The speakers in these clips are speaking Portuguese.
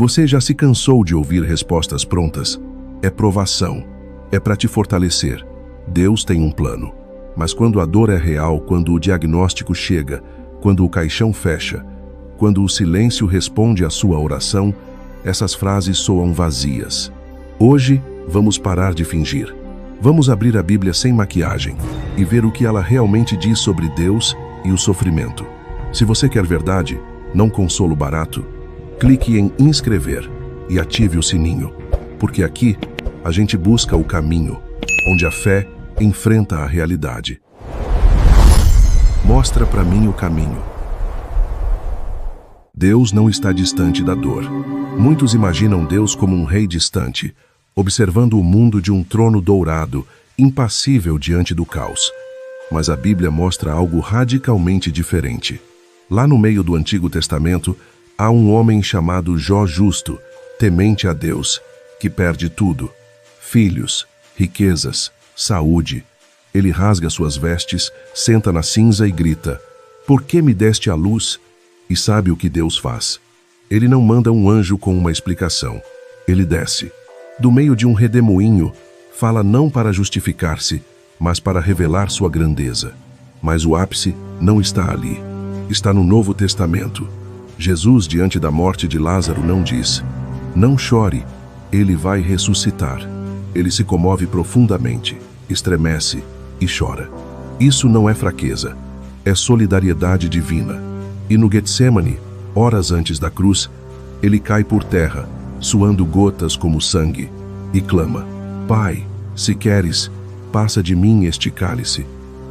Você já se cansou de ouvir respostas prontas? É provação. É para te fortalecer. Deus tem um plano. Mas quando a dor é real, quando o diagnóstico chega, quando o caixão fecha, quando o silêncio responde à sua oração, essas frases soam vazias. Hoje, vamos parar de fingir. Vamos abrir a Bíblia sem maquiagem e ver o que ela realmente diz sobre Deus e o sofrimento. Se você quer verdade, não consolo barato, clique em inscrever e ative o sininho, porque aqui a gente busca o caminho, onde a fé enfrenta a realidade. Mostra para mim o caminho. Deus não está distante da dor. Muitos imaginam Deus como um rei distante, observando o mundo de um trono dourado, impassível diante do caos. Mas a Bíblia mostra algo radicalmente diferente. Lá no meio do Antigo Testamento, há um homem chamado Jó justo, temente a Deus, que perde tudo: filhos, riquezas, saúde. Ele rasga suas vestes, senta na cinza e grita: "Por que me deste a luz?" E sabe o que Deus faz? Ele não manda um anjo com uma explicação. Ele desce. Do meio de um redemoinho, fala não para justificar-se, mas para revelar sua grandeza. Mas o ápice não está ali. Está no Novo Testamento. Jesus, diante da morte de Lázaro, não diz: "Não chore, ele vai ressuscitar." Ele se comove profundamente, estremece e chora. Isso não é fraqueza, é solidariedade divina. E no Getsemane, horas antes da cruz, ele cai por terra, suando gotas como sangue, e clama: "Pai, se queres, passa de mim este cálice."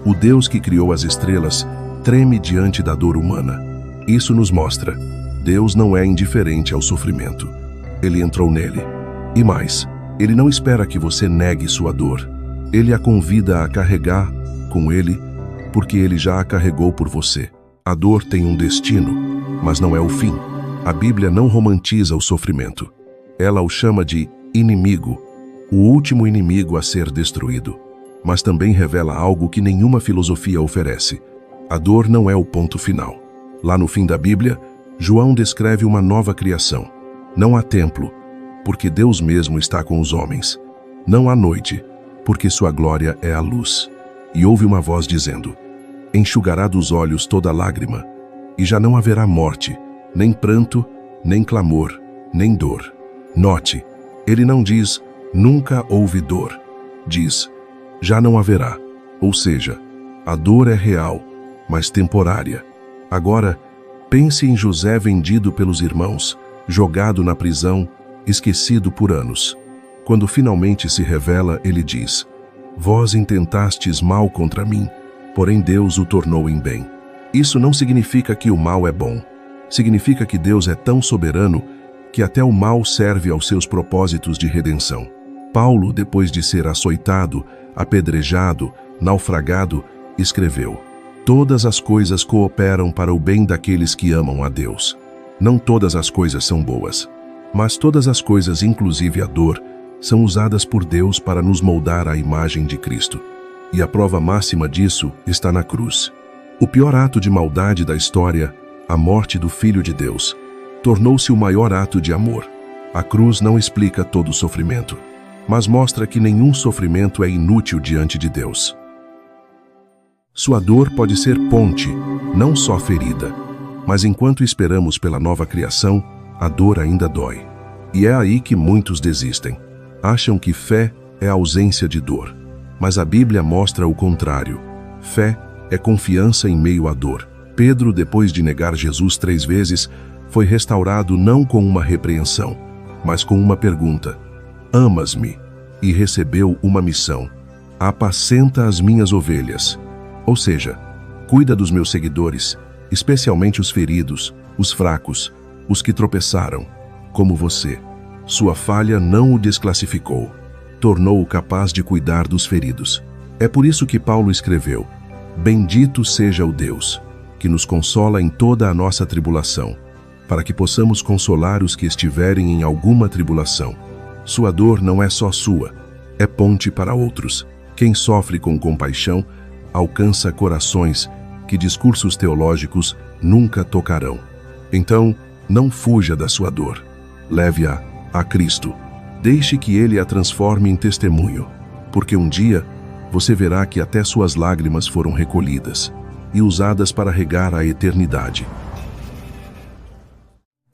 O Deus que criou as estrelas treme diante da dor humana. Isso nos mostra: Deus não é indiferente ao sofrimento. Ele entrou nele. E mais, ele não espera que você negue sua dor. Ele a convida a carregar com ele, porque ele já a carregou por você. A dor tem um destino, mas não é o fim. A Bíblia não romantiza o sofrimento. Ela o chama de inimigo, o último inimigo a ser destruído. Mas também revela algo que nenhuma filosofia oferece. A dor não é o ponto final. Lá no fim da Bíblia, João descreve uma nova criação. Não há templo, porque Deus mesmo está com os homens. Não há noite, porque sua glória é a luz. E ouve uma voz dizendo: "Enxugará dos olhos toda lágrima, e já não haverá morte, nem pranto, nem clamor, nem dor." Note, ele não diz: "Nunca houve dor." Diz: "Já não haverá." Ou seja, a dor é real, mas temporária. Agora, pense em José vendido pelos irmãos, jogado na prisão, esquecido por anos. Quando finalmente se revela, ele diz: "Vós intentastes mal contra mim, porém Deus o tornou em bem." Isso não significa que o mal é bom. Significa que Deus é tão soberano que até o mal serve aos seus propósitos de redenção. Paulo, depois de ser açoitado, apedrejado, naufragado, escreveu: "Todas as coisas cooperam para o bem daqueles que amam a Deus." Não todas as coisas são boas, mas todas as coisas, inclusive a dor, são usadas por Deus para nos moldar à imagem de Cristo. E a prova máxima disso está na cruz. O pior ato de maldade da história, a morte do Filho de Deus, tornou-se o maior ato de amor. A cruz não explica todo o sofrimento, mas mostra que nenhum sofrimento é inútil diante de Deus. Sua dor pode ser ponte, não só ferida. Mas enquanto esperamos pela nova criação, a dor ainda dói. E é aí que muitos desistem. Acham que fé é ausência de dor. Mas a Bíblia mostra o contrário. Fé é confiança em meio à dor. Pedro, depois de negar Jesus 3 vezes, foi restaurado não com uma repreensão, mas com uma pergunta: "Amas-me?" E recebeu uma missão: "Apacenta as minhas ovelhas." Ou seja, cuida dos meus seguidores, especialmente os feridos, os fracos, os que tropeçaram, como você. Sua falha não o desclassificou, tornou-o capaz de cuidar dos feridos. É por isso que Paulo escreveu: "Bendito seja o Deus, que nos consola em toda a nossa tribulação, para que possamos consolar os que estiverem em alguma tribulação." Sua dor não é só sua, é ponte para outros. Quem sofre com compaixão alcança corações que discursos teológicos nunca tocarão. Então, não fuja da sua dor. leve-a a Cristo. Deixe que Ele a transforme em testemunho, porque um dia você verá que até suas lágrimas foram recolhidas e usadas para regar a eternidade.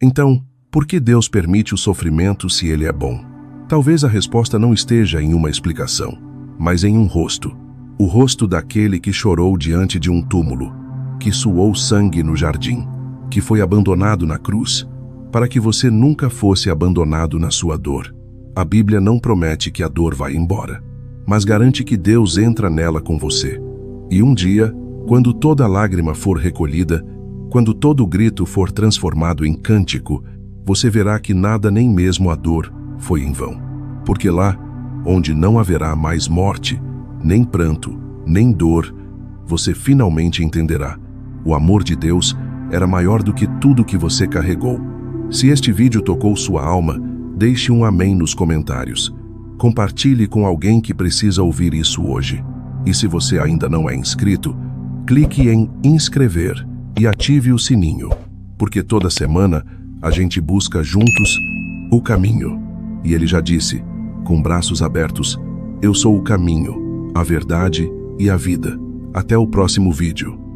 Então, por que Deus permite o sofrimento se Ele é bom? Talvez a resposta não esteja em uma explicação, mas em um rosto. O rosto daquele que chorou diante de um túmulo, que suou sangue no jardim, que foi abandonado na cruz, para que você nunca fosse abandonado na sua dor. A Bíblia não promete que a dor vai embora, mas garante que Deus entra nela com você. E um dia, quando toda lágrima for recolhida, quando todo grito for transformado em cântico, você verá que nada, nem mesmo a dor, foi em vão. Porque lá, onde não haverá mais morte, nem pranto, nem dor, você finalmente entenderá: o amor de Deus era maior do que tudo que você carregou. Se este vídeo tocou sua alma, deixe um amém nos comentários. Compartilhe com alguém que precisa ouvir isso hoje. E se você ainda não é inscrito, clique em inscrever e ative o sininho, porque toda semana a gente busca juntos o caminho. E ele já disse, com braços abertos: eu sou o caminho, a verdade e a vida. Até o próximo vídeo.